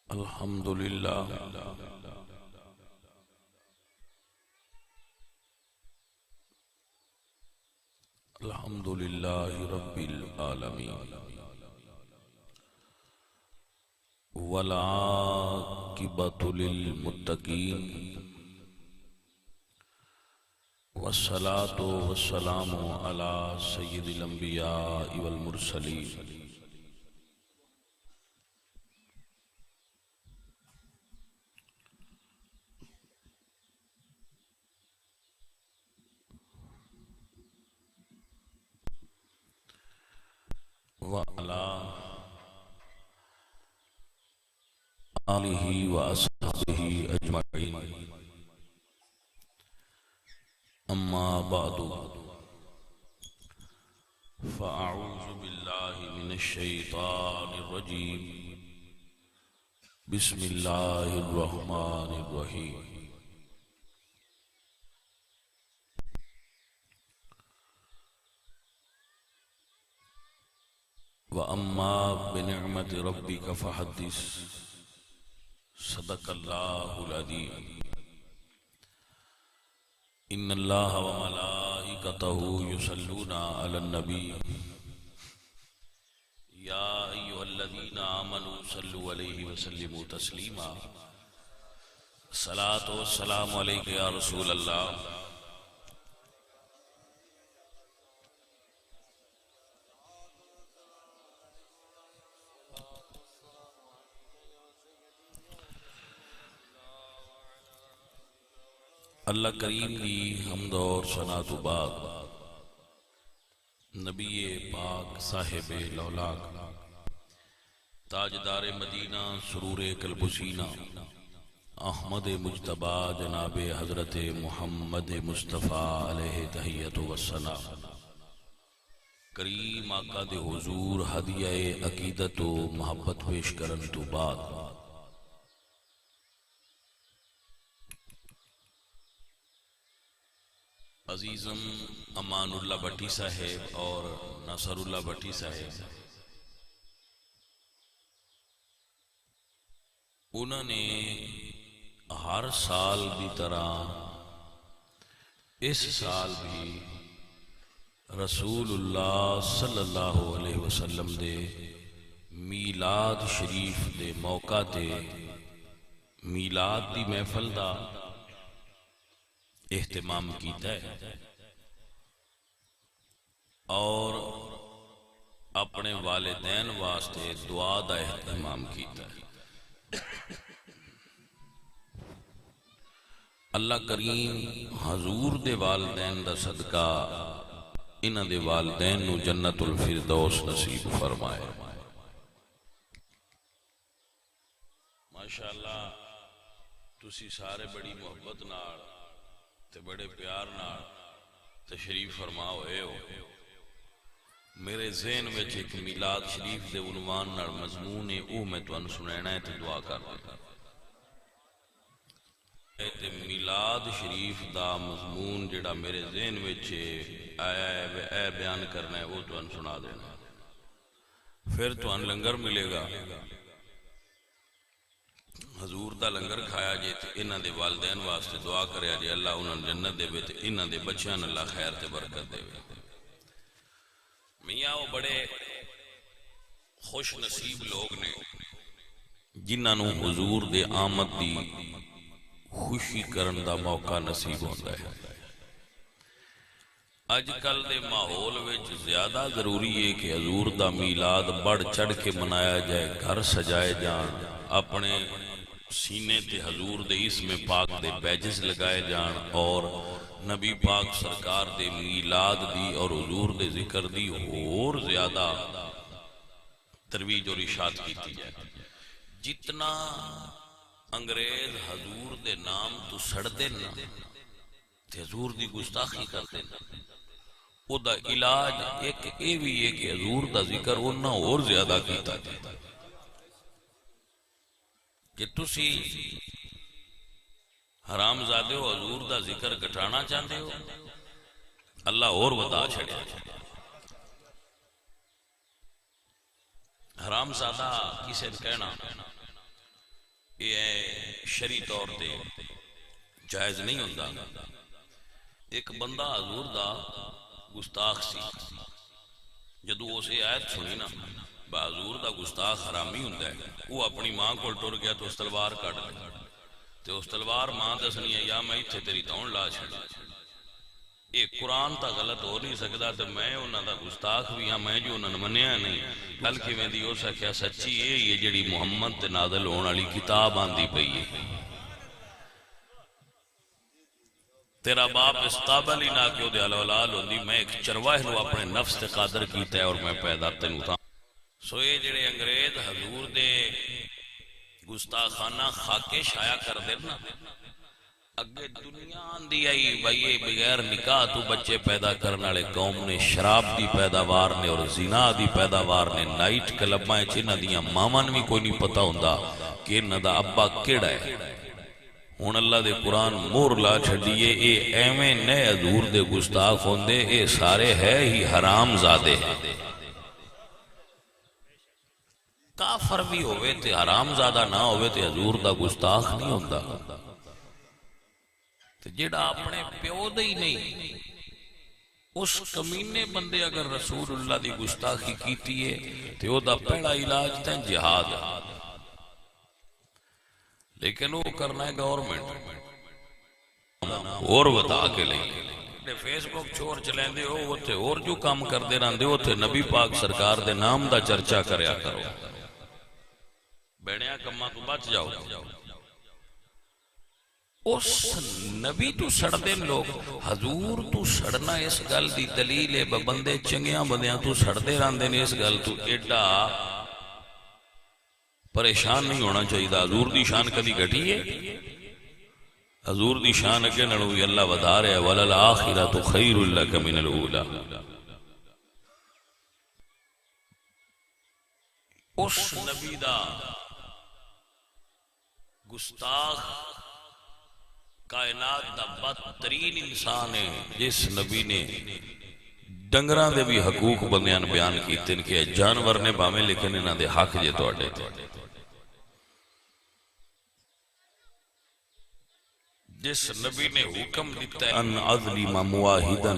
الحمد للہ الحمد للہ رب العالمین والعاقبۃ للمتقین والصلاة والسلام علی سید الانبیاء والمرسلین وعلى آلہ وأصحابہ اجمعین اما بعد فاعوذ باللہ من الشیطان الرجیم بسم اللہ الرحمن الرحیم وَأَمَّا بِنِعْمَةِ رَبِّكَ فَحَدِّثْ صدق اللہ العظیم ان اللہ وملائکتہ یصلون علی النبی یا ایھا الذین آمنوا صلوا علیہ وسلموا تسلیما الصلاۃ والسلام علیک یا رسول اللہ اللہ کریم کی حمد اور ثنا تو بعد نبی پاک صاحب لولاک تاجدار مدینہ سرور قلب و سینہ احمد مجتبی جناب حضرت محمد مصطفیٰ علیہ تحیت و ثنا کریم آقا دے حضور ہدیہ عقیدت و محبت پیش کرن تو بعد عزیزم امان اللہ بٹی صاحب اور ناصر اللہ بٹی صاحب انہوں نے ہر سال بھی طرح اس سال بھی رسول اللہ صلی اللہ علیہ وسلم دے میلاد شریف دے موقع تے میلاد دی محفل دا اہتمام کیتا ہے اور اپنے والدین واسطے دعا دا اہتمام کیتا ہے اللہ کریم حضور دے والدین دا صدقہ انہاں دے والدین نو جنت الفردوس نصیب فرمائے ماشاءاللہ تسی سارے بڑی محبت نال تے بڑے پیار نال تشریف فرما ہوئے ہو میرے ذہن وچ ایک میلاد شریف دے عنوان نال مضمون ہے او میں تانوں سنانا ہے تے دعا کرنا ہے تے میلاد شریف دا مضمون جڑا میرے ذہن وچ آیا ہے اے بیان کرنا ہے وہ تانوں سنا دینا پھر تانوں لنگر ملے گا حضور دا لنگر کھایا جے تے انہاں دے والدین واسطے دعا کریا جے اللہ انہاں جنت دے تے انہاں دے بچیاں اللہ خیر تے برکت دے میاں وہ بڑے خوش نصیب لوگ نے جنہاں نو حضور دے آمد دی خوشی کرن دا موقع نصیب ہوندا ہے اج کل دے ماحول وچ زیادہ ضروری ہے کہ حضور دا میلاد بڑھ چڑھ کے منایا جائے گھر سجائے جان اپنے سینے تے حضور دے اسم پاک دے بیجز لگائے جان اور نبی پاک سرکار دے میلاد دی اور حضور دے ذکر دی اور زیادہ ترویج اور اشاعت کیتی جائے جتنا انگریز حضور دے نام تو سڑ دینا تے حضور دی گستاخی کر دینا او دا علاج ایک اے بھی ہے کہ حضور دا ذکر انہاں اور زیادہ کیتا جائے کہ تسی حرام زادے ہو حضور دا ذکر گھٹانا چاہتے ہو اللہ اور ودا چھڑے حرام زادہ کسے کہنا یہ شرعی طور تے جائز نہیں ہوتا. ایک بندہ حضور دا گستاخ سی، جدو اسے آیت سنی نا حضور دا گستاخ حرامی ہوندا ہے، وہ اپنی ماں کول ٹر گیا تو اس تلوار کٹ لی تے اس تلوار ماں دسنی ہے یا میں ایتھے تیری تون لا چھڑا. یہ قرآن تا غلط ہو نہیں سکتا تے میں انہاں دا گستاخ بھی ہاں، میں جو انہاں نے منیا نہیں. گل کیویں دی ہو سکیا؟ سچی یہ جڑی محمد تے نازل ہون والی کتاب آندی پئی ہے. تیرا باپ اس قابل ہی نہ کہ وہ دے اولاد ہوندی. میں ایک چرواہے نو اپنے نفس تے قادر کیتا ہے اور میں پیدا تینوں تھا. سو یہ جڑے انگریز حضور دے گستاخانہ خاکے شایا کر دے نا، اگے دنیا آندی آئی بھائی بغیر نکاح تو بچے پیدا کرنے والے قوم نے شراب دی پیداوار نے اور زنا دی پیداوار نے نائٹ کلباں وچ انہاں دیاں ماواں نوں بھی کوئی نہیں پتہ ہوندا کہ انہاں دا ابا کیڑا ہے. ہن اللہ دے قرآن مور لا چھڈیے اے ایویں نئے حضور دے گستاخ ہوندے، اے سارے ہے ہی حرام زادے. کافر بھی ہوئے تے حرام زادہ نہ ہوئے تے حضور دا گستاخ نہیں ہوندا. تے جڑا اپنے پیو دے ہی نہیں، اس کمینے بندے اگر رسول اللہ دی گستاخی کیتی ہے تے او دا پہلا علاج تے جہاد. لیکن وہ کرنا ہے گورنمنٹ اور بتا کے لیں. فیس بک چور چلیں دے ہو اوتھے اور جو کام کردے رہندے اوتھے نبی پاک سرکار دے نام دا چرچا کریا کرو. بیڑیاں کماں تو بچ جاؤ. اس نبی تو سڑ دے لوگ حضور تو سڑنا اس گل دی دلیل ہے. بندے چنگیاں بندیاں تو سڑ دے رہندے نے. اس گل تو ایڈا پریشان نہیں ہونا چاہیے. حضور دی شان کدی گھٹی ہے؟ حضور دی شان اگے نالوں بھی اللہ ودا رہا ہے. وَلَلْآخِرَةُ خَيْرٌ لَكَ مِنَ الْأُولَى. اس نبی دا گستاخ کائنات دا بدترین انسان ہے جس نبی نے ڈنگراں دے بھی حقوق بندیاں بیان کیتے ہیں کہ جانور نے باویں لیکن انہاں دے حق جے تواڈے تے. جس نبی نے حکم دیتا ہے ان اظلم مواحدا،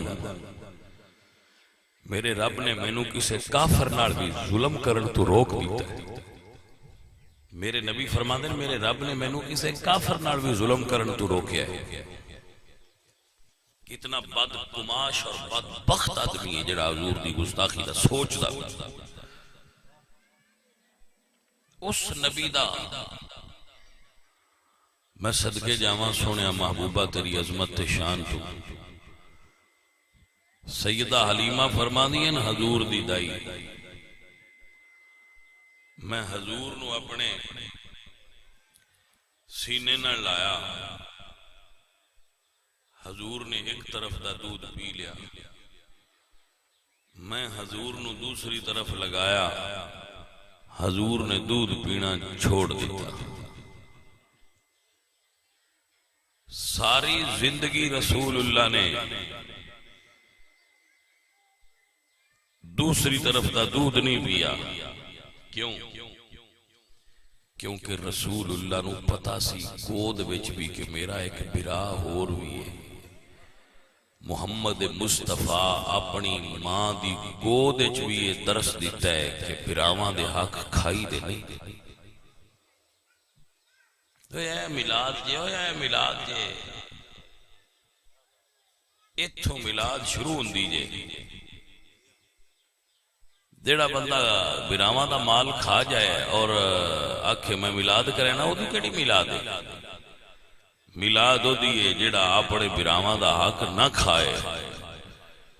میرے رب نے مینوں کسے کافر نال بھی ظلم کرن تو روک دیتا ہے. میرے نبی فرماندے ہیں میرے رب نے مینوں کسے کافر نال بھی ظلم کرن تو روکیا ہے. کتنا بد گماش اور بدبخت آدمی ہے جڑا حضور دی گستاخی دا سوچ دا. اس نبی دا میں صدقے جاواں سونیا محبوبہ تیری عظمت تے شان تو. سیدہ حلیمہ فرماندی ہیں حضور دی دائی، میں حضور نو اپنے سینے نہ لایا، حضور نے ایک طرف دا دودھ پی لیا، میں حضور نو دوسری طرف لگایا، حضور نے دودھ پینا چھوڑ دیتا. ساری زندگی رسول اللہ نے دوسری طرف دا دودھ نہیں پیا. کیوں؟ کیونکہ رسول اللہ نو پتا سی گود وچ بھی کہ میرا ایک برا ہور بھی ہے. محمد مصطفیٰ اپنی ماں دی گود وچ بھی یہ درس دیتا ہے کہ براواں دے حق کھائی دے نہیں. تو یہ میلاد جے ہو یا میلاد جے اتھوں میلاد شروع ہوندی جے. جیڑا بندہ براواں دا مال کھا جائے اور آکھے میں میلاد کرے نا، وہ دی کیڑی میلاد ہے؟ میلاد ہو دیئے جیڑا اپنے براواں دا حق نہ کھائے،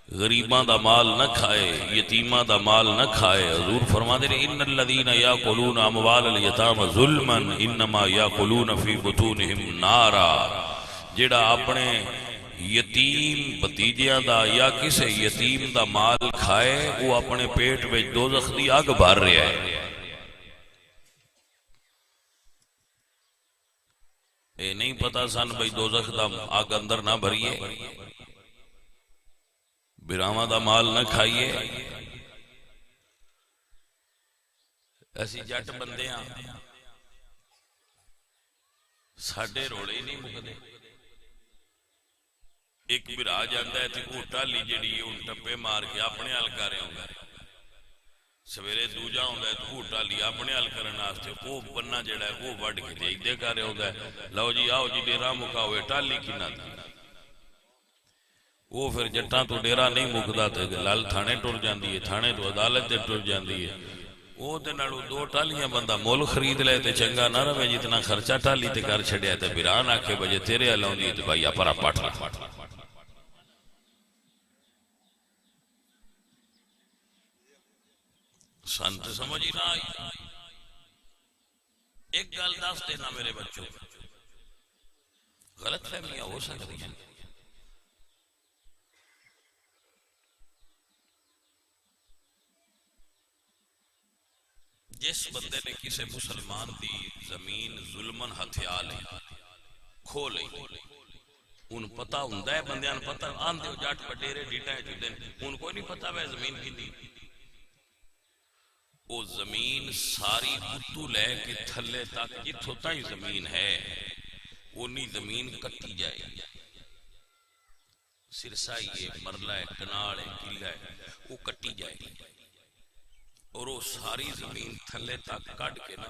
غریباں دا مال نہ کھائے، یتیماں دا مال نہ کھائے. حضور فرما دے ان الذین یاکلون اموال الیتام ظلما انما یاکلون فی بطونہم نارا. جیڑا اپنے یتیم بتیجیاں دا یا کسے یتیم دا مال کھائے وہ اپنے پیٹ میں دوزخ دی آگ بھر رہا ہے. اے نہیں پتا سن بھئی دوزخ دا آگ اندر نہ بھریے، براواں دا مال نہ کھائیے. ایسی جٹ بندے ہیں ساڈے روڑے ہی نہیں مکدے. ایک بھرا جانا ہے تو وہ ٹالی جیڑی ہے ٹپے مار کے اپنے حل کر رہا ہوں. سویرے دوجا ہوں تو وہ ٹالی اپنے حل کرنے وہ بننا جڑا ہے وہ وڈ کے ادے کر رہا ہوتا. لو جی آؤ جی ڈیرا مکا ہوئے ٹالی کنا دی. وہ پھر جٹاں تو ڈیرا نہیں مکتا تو لال تھانے ٹر جاندی ہے, تھانے تو عدالت تے ٹر جاندی ہے. وہ دو ٹالیاں بندہ مول خرید لے تے چنگا نہ رہے جتنا خرچہ ٹالی تے کر چھڑیا تے بیران آکھے بجے تیرے علاؤں دی تے بھائی اپرا پاٹ لا. سنت سمجھ ہی نہ آئی. ایک گل دس دینا میرے بچوں, غلط فہمیاں ہو سکتی ہیں. جس بندے نے کسی مسلمان دی زمین ظلمن ہتھیا لے کھو لے ان پتہ ہوندا ہے بندیاں نوں پتہ آندے ہو جٹ وڈیرے ڈیٹا جدے ان کو نہیں پتہ ہے زمین کیندی. وہ زمین ساری اتو لے کے تھلے تک جتھوں تائیں زمین ہے اونی زمین کٹی جائے گی. سرسائی ہے, مرلہ ہے, کناڑ ہے, قلعہ ہے, وہ کٹی جائے گی اور وہ ساری زمین تھلے تک کٹ کے نا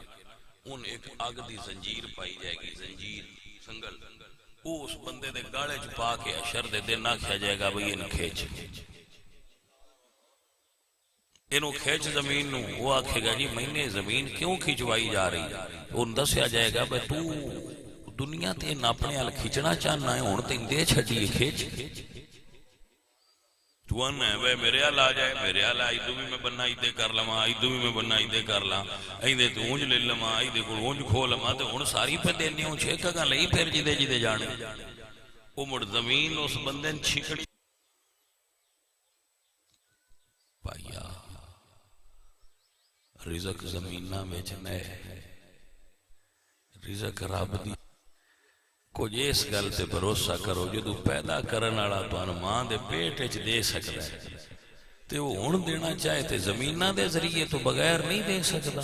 ان ایک آگ دی زنجیر پائی جائے گی. زنجیر سنگل وہ اس بندے دے گاڑے چ پا کے اشر دے دن نہ کھا جائے گا بھئی انہوں کھیچ انہوں کھیچ زمین نو. وہ آکھے گا جی میں نے زمین کیوں کھچوائی جا رہی ہے. ان دسیا جائے گا بھئی تو دنیا تے اپنے حال کھچنا چاہنا ہے ہون تے دے چھڑی کھیچ تو ان ہے بھئی میرے حال آ جائے میرے حال آئی دو بھی میں بننا ایدے کر لما آئی دو بھی میں بننا ایدے کر لا ایدے تو اونج لے لما ایدے کو اونج کھو لما تو ان ساری پہ دینے ہوں چھے کگا لئی پھر جدے جدے جانے وہ مڑ زمین اس بندے چھکڑی پایا. رزق زمینہ میں جنے رزق رب دی کچھ اس گل تے بھروسہ کرو جدو پیدا کرن والا تانوں ماں دے پیٹ وچ دے سکدا ہے تے وہ ہن دینا چاہے تے زمیناں دے ذریعے تو بغیر نہیں دے سکدا.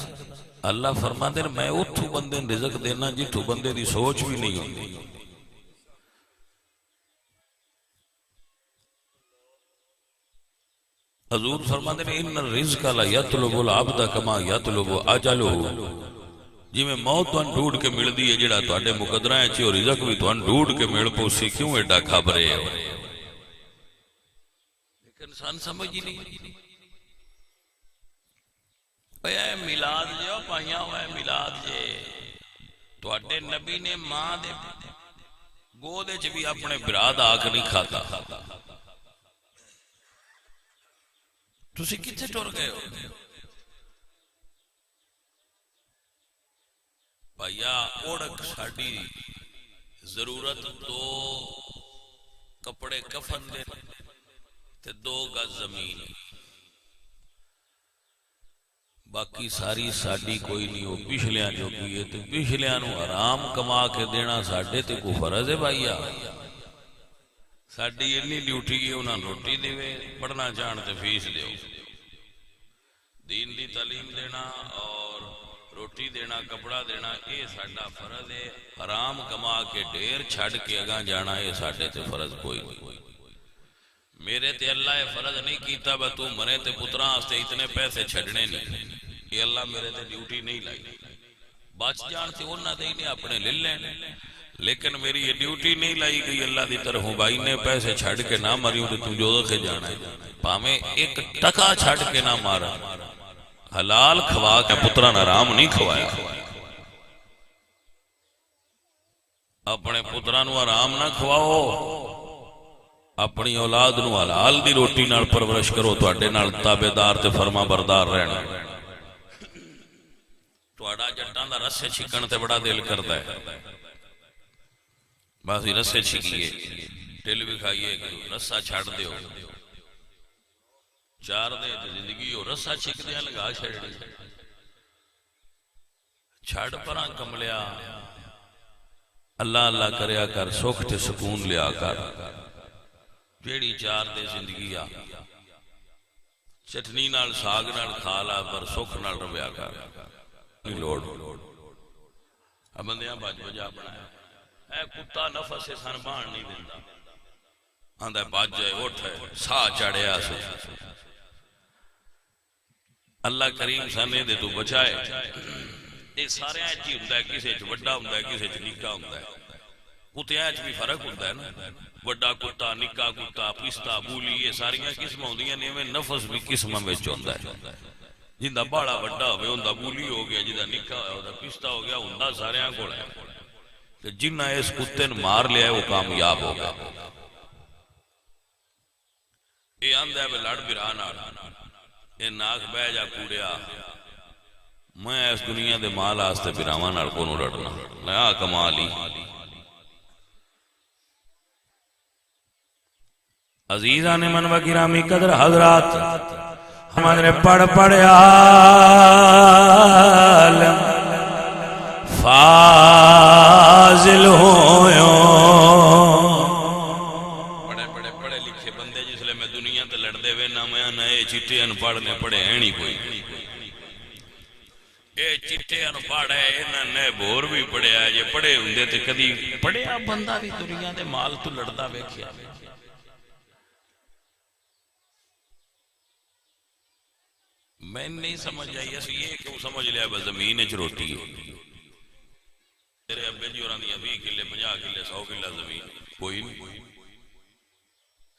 اللہ فرماندے میں اوتھوں بندے نوں رزق دینا جتھوں بندے دی سوچ بھی نہیں ہوندی. حضور فرماندے نے ان الرزق لا یطلب العبد کما یطلب اجلہ. جی میں موت تو ڈھونڈ کے مل دی ہے جڑا تواڈے مقدراں وچ اور رزق بھی تو ڈھونڈ کے مل پوسی کیوں ایڈا گھبرے ہو. لیکن انسان سمجھ ہی نہیں. اے میلاد جو پائیاں ہوا ہے میلاد جے تواڈے نبی نے ماں دے گود وچ بھی اپنے برا دا آگ نہیں کھاتا. تسی کتھے ٹر گئے ہو بھائیا. اوڑک ساڑی ضرورت دو کپڑے کفن دے تے 2 گز زمین باقی ساری ساڑی کوئی نہیں ہو. پچھلیاں جو کی ہے تو پچھلیاں نو آرام کما کے دینا ساڑے تے کو فرض ہے بھائیا. ساڑی اتنی ڈیوٹی ہے انہاں روٹی دے پڑھنا چاہن تے فیس دیو دین دی تعلیم دینا اور روٹی دینا کپڑا دینا یہ ساڑا فرض ہے. حرام کما کے ڈیر چھڑ کے اگاں جانا یہ ساڑے تے فرض کوئی نہیں. میرے تے اللہ فرض نہیں کیتا با تو منے تے پتران آستے اتنے پیسے چھڑنے نہیں. یہ اللہ میرے تے ڈیوٹی نہیں لائی. بچ جان تے انہاں دے نے اپنے لے لین لیکن میری یہ ڈیوٹی نہیں لائی گئی اللہ دی طرف بھائی نے پیسے چھڑ کے نہ مریوں تے تو جو کے جانا ہے پامیں ایک ٹکا چھڑ کے نہ مارا. حلال کھوا کے پتران آرام نہیں کھوایا. اپنے پتران آرام نہ کھواؤ اپنی اولاد نو حلال دی روٹی نال پرورش کرو تواڈے نال تابعدار تے فرما بردار رہنا. تواڈا جٹاں دا رسے چھکن تے بڑا دل کردا ہے بس رسے چھکیے ٹل بھی کھائیے رسا چھڑ دیو 4 دے زندگی ہو رسا چھک دیا لگا چھڑی چھڑ پراں کملیا. اللہ اللہ کریا کر سکھ تے سکون لیا کر جیڑی 4 دے زندگی آ چٹنی نال ساگ نال کھا لا پر سکھ نال رویا کر لوڑ. بندیاں بج بجا بنایا اے کتا نفس سے سن بان نہیں دینا آندہ بج جائے اٹھ ہے سا چڑھیا سے اللہ کریم سانے دے تو بچائے یہ سارے ایچی ہوندہ ہے کسے چھ وڈا ہوندہ ہے کسے چھ نکا ہوندہ ہے کتے ایچ بھی فرق ہوندہ ہے نا وڈا کتا نکا کتا پستا بولی یہ ساریاں قسم ہوندی ہیں میں نفس بھی قسم میں ہوندہ ہے جندہ بڑا وڈا ہوئے ہوندہ بولی ہو گیا جندہ نکا ہوندہ پستا ہو گیا ہوندہ ساریاں کو ہے کہ جنہ اس کتے نے مار لیا ہے وہ کامیاب ہو گیا یہ آندہ ہے لڑ بران آڑا یہ ناک بے جا کوڑیا میں اس دنیا دے مال آستے برامان نڑکو نو لڑنا نیا کمالی عزیزان من و گرامی قدر حضرات ہمارے پڑھ عالم فاضل ہوئیوں پڑھے لکھے بندے جس لئے میں دنیا تے لڑ دے وے نامے نئے چٹے ان پڑھنے پڑھے ہیں نہیں کوئی اے چٹے ان پڑھے انہاں نے بور بھی پڑھے آئے یہ پڑھے ہوندے تے کدی پڑھے آپ بندہ بھی دنیا دے مال تو لڑدا وے کیا میں نہیں سمجھ آئی ایسے یہ کیوں سمجھ لیا بس زمین اچ روٹی ہے تیرے ابے جی اور 20 کلے 50 کلے 100 کلے زمین کوئی نہیں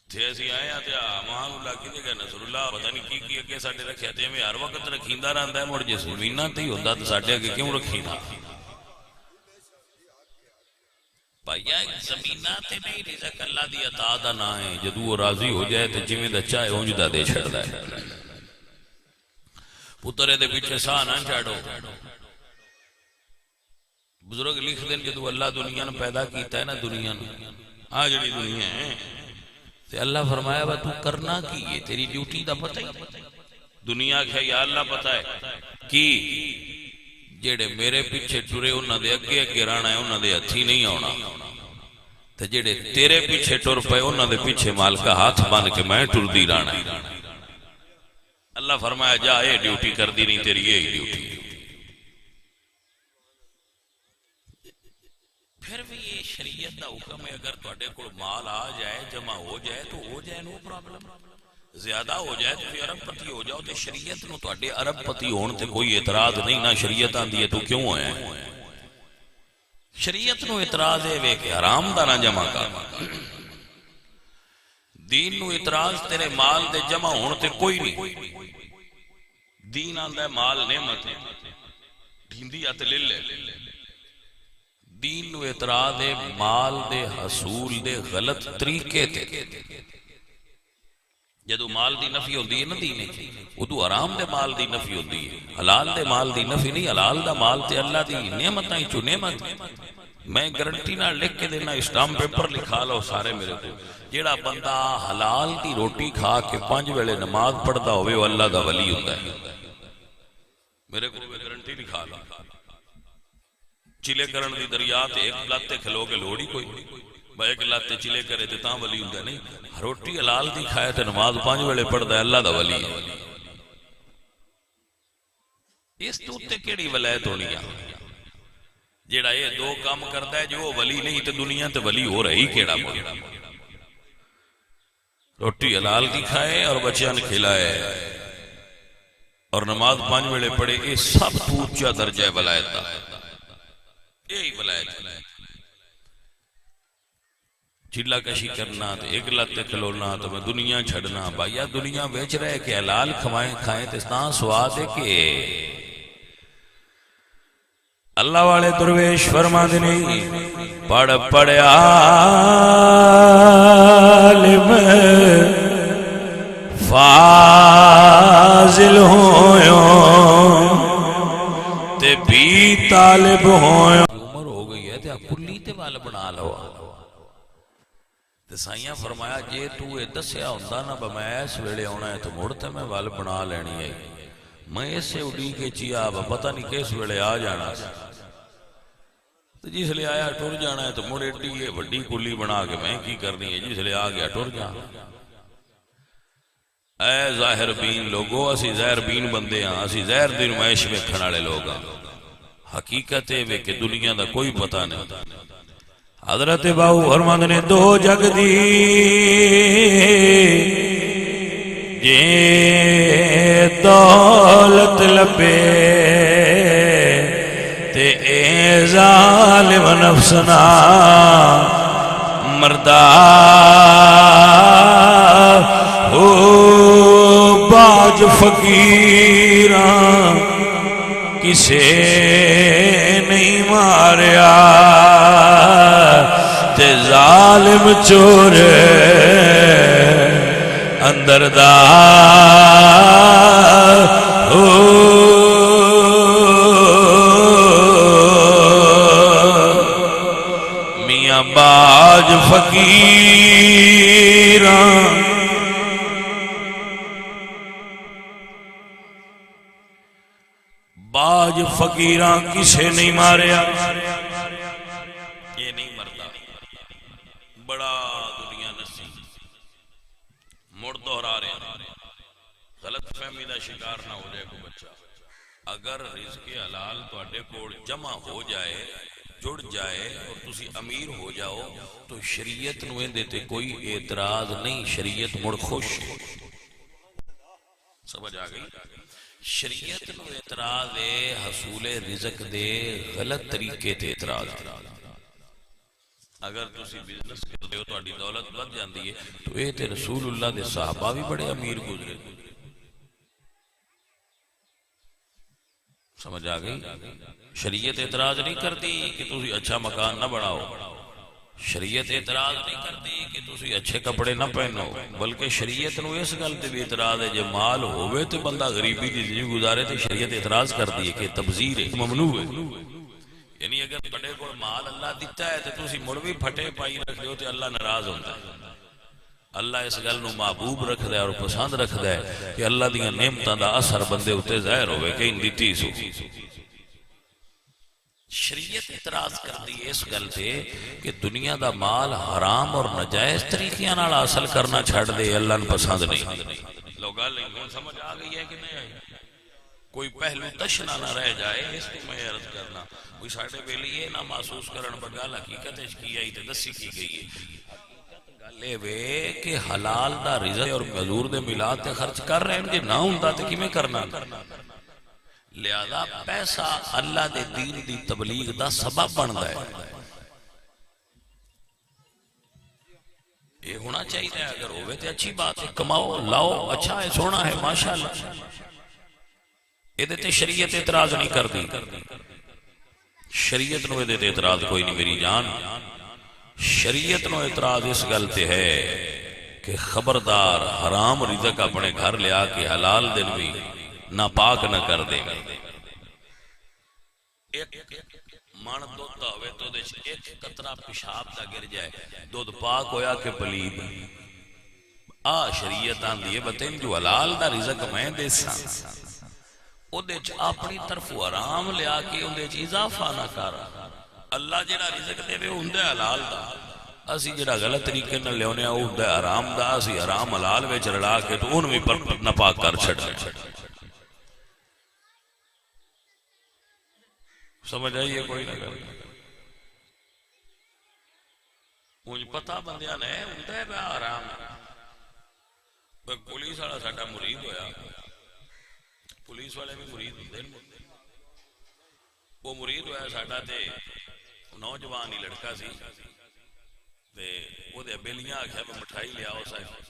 تھے ایسی آئے آتے مہان اللہ کی دیکھا نصر اللہ پتہ نہیں کی اگے ساڑھے رکھے آتے ہمیں ہر وقت رکھیندہ رہندا ہے مڑ جس زمینہ تے ہی ہوندہ تو ساڑھے اگے کیوں رکھیندہ بھائیہ زمینہ تے نہیں رزق اللہ دی عطا دا نہ ہے جدو وہ راضی ہو جائے تو جمیں دا چاہے ہونجدہ دے چھڑ ہے پترے دے پیچھے ساہ نہ چھاڑو بزرگ لکھ دیں کہ تو اللہ دنیا نے پیدا کیتا ہے نا دنیا نے آجڑی دنیا ہے تو اللہ فرمایا با تو کرنا کی یہ تیری ڈیوٹی دا پتہ ہی دنیا کیا یا اللہ پتہ ہے کی جیڑے میرے پیچھے ٹرے انہاں دے اگے اگے رانا ہے انہاں دے ہتھی نہیں ہونا تو جیڑے تیرے پیچھے ٹر پے انہاں دے پیچھے مال کا ہاتھ باندھ کے میں ٹر دی رانا ہے اللہ فرمایا جا یہ ڈیوٹی کر دی نہیں تیری یہی ڈیوٹی پھر بھی یہ شریعت دا حکم ہے اگر تواڈے کول مال آ جائے جمع ہو جائے تو ہو جائے نو پرابلم زیادہ ہو جائے تو پھر ارب پتی ہو جاؤ تے شریعت نو تواڈے ارب پتی ہون تے کوئی اعتراض نہیں نہ شریعت آندی ہے تو کیوں ہے شریعت نو اعتراض ہے وے کہ حرام دا نہ جمع کر دین نو اعتراض تیرے مال دے جمع ہون تے کوئی نہیں دین آندہ ہے مال نعمت ہے ڈھیندی آتے لے لے دین نو اعتراض ہے مال دے حصول دے غلط طریقے تے جدو مال دی نفی ہوندی ہے نا دینے ادو حرام دے مال دی نفی ہوندی ہے حلال دے مال دی نفی نہیں حلال دا مال تے اللہ دی نعمت آئی چو نعمت میں گرنٹی نہ لکھ کے دینا اسٹام پیپر لکھا لو سارے میرے کو جیڑا بندہ حلال دی روٹی کھا کے 5 ویلے نماز پڑھتا ہوئے وہ اللہ دا ولی ہوتا ہے میرے کو گرنٹی لکھا لو چلے کرن دی دریات ایک لاتے کھلو کے لوڑی کوئی بھائی ایک لاتے چلے کرے تے تاں ولی ہوتا نہیں روٹی حلال دی کھائے تے نماز 5 ویلے پڑھتا ہے اللہ دا ولی ہے اس تو تے کیڑی ولایت ہونی ہے جیڑا یہ 2 کام کرتا ہے جو ولی نہیں تے دنیا تے ولی ہو رہی کیڑا بولا روٹی حلال کی کھائے اور بچیاں نے کھلائے اور نماز 5 ویلے پڑھے یہ سب تو اونچا درجہ ہے ولایت دا یہی ولایت چلا کشی کرنا تو ایک لاتے کھلونا تو میں دنیا چھڑنا بھائیا دنیا بیچ رہے کہ حلال کھائیں تو اتنا سواد ہے کہ اللہ والے درویش فرما دینے پڑھ عالم فاضل ہویوں تے بھی طالب ہویوں عمر ہو گئی ہے تے کلی تے وال بنا لو تے سائیاں فرمایا جے تو یہ دسیا ہوندا نا میں اس ویلے ہونا ہے تو مڑ تے میں وال بنا لینی ہے میں اس سے اڑی کے چیا پتہ نہیں کس ویلے آ جانا تو جس لئے آیا ٹور جانا ہے تو مڑ ایڈی ہے بڑی کلی بنا کے میں کی کرنی ہے جس لئے آ گیا ٹور جانا اے ظاہر بین لوگو اسی ظاہر بین بندے ہاں اسی ظاہر دی نمائش میں کھناڑے لوگ ہاں حقیقت ہے کہ دنیا دا کوئی پتہ نہیں. حضرت باؤ فرماندے نے دو جگ دی جے دولت لبے تے اے ظالم نفسنا مردہ ہو باج فقیراں کسے نہیں ماریا تے ظالم چور اندر دا میاں باج فقیراں باج فقیراں کسے نہیں ماریا یہ نہیں مردا بڑا دنیا نسی مڑ دہرا رہے ہیں غلط فہمی دا شکار نہ ہو جائے کوئی بچہ. اگر رزق حلال تواڈے کول جمع ہو جائے جڑ جائے اور تسی امیر ہو جاؤ تو شریعت نو اندے تے کوئی اعتراض نہیں. شریعت مڑ خوش سمجھ آ گئی. شریعت نو اعتراض ہے حصول رزق دے غلط طریقے تے اعتراض. اگر تسی بزنس کرتے ہو تہاڈی دولت بڑھ جاندی ہے تو اے تے رسول اللہ دے صحابہ بھی بڑے امیر گزرے. سمجھ آ گئی. شریعت اعتراض نہیں کرتی کہ تسی اچھا مکان نہ بناؤ. شریعت اعتراض نہیں کرتی کہ تسی اچھے کپڑے نہ پہنو. بلکہ شریعت نو اس گل تے بھی اعتراض ہے جے مال ہوئے تے بندہ غریبی دی زندگی گزارے تے شریعت اعتراض کرتی ہے کہ تبذیر ہے ممنوع ہے. یعنی اگر بڑے کو مال اللہ دیتا ہے تو تسی مڑ بھی پھٹے پائی رکھ دیو تے اللہ ناراض ہوتا ہے. اللہ اس گل نو محبوب رکھدا ہے اور پسند رکھدا ہے کہ اللہ دیاں نعمتاں دا اثر بندے اتے ظاہر ہوئے کہ ان دیتی سو. شریعت اعتراض کرتی ہے اس گل تے کہ دنیا دا مال حرام اور ناجائز طریقیاں نال حاصل کرنا چھڑ دے اللہ نو پسند نہیں. لوگ گل سمجھ آ گئی ہے کہ نہیں آئی؟ کوئی پہلو تشنا نہ رہ جائے اس کو میں عرض کرنا. کوئی ساڑھے بیلی یہ نہ محسوس کرن بگال حقیقت کی آئی تے دسی کی گئی ہے. گلے وے کہ حلال دا رزق اور حضور دے میلاد تے خرچ کر رہے ہیں جے نہ ہوندا تے کیویں کرنا. لہذا پیسہ اللہ دے دین دی تبلیغ دا سبب بندا ہے. یہ ہونا چاہیے. اگر ہوئے تے اچھی بات ہے. کماؤ لاؤ اچھا ہے سونا ہے ماشاءاللہ. یہ تے شریعت اعتراض نہیں کرتی. شریعت نو یہ اعتراض کوئی نہیں میری جان. شریعت نو اعتراض اس گل تے ہے کہ خبردار حرام رزق اپنے گھر لیا کے حلال دل بھی ناپاک نہ کر دے. ایک من دودھ ہوئے تو ایک قطرہ پیشاب دا گر جائے دودھ پاک ہویا کہ پلید. شریعت آندی ہے بتائیں جو حلال دا رزق میں دے ساں اپنی طرف حرام لیا کے اضافہ نہ کر. اللہ جڑا رزق دے وے ہوندا ہے حلال دا. اسی جڑا غلط طریقے نال لیاونے او ہوندا ہے حرام دا. اسی حرام حلال وچ رلا کے تو اون وی ناپاک کر چھڈنا. سمجھ آئیے کوئی نہ کر. مجھ پتہ بندیاں نے ہوندا ہے حرام. پولیس والا ساڈا مرید ہویا. پولیس والے بھی مرید ہوندے نے. وہ مرید ہوا ساڈا تے نوجوان ہی لڑکا سی تے او دے بیلیاں آکھیا میں مٹھائی لیا.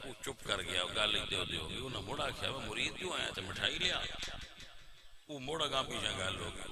وہ چپ کر گیا. گل دیو ہو گئی. انہاں مڑ آکھیا میں مرید کیوں آیا تے مٹھائی لیا. وہ مڑ اگاں پیچھے گل ہو گئی.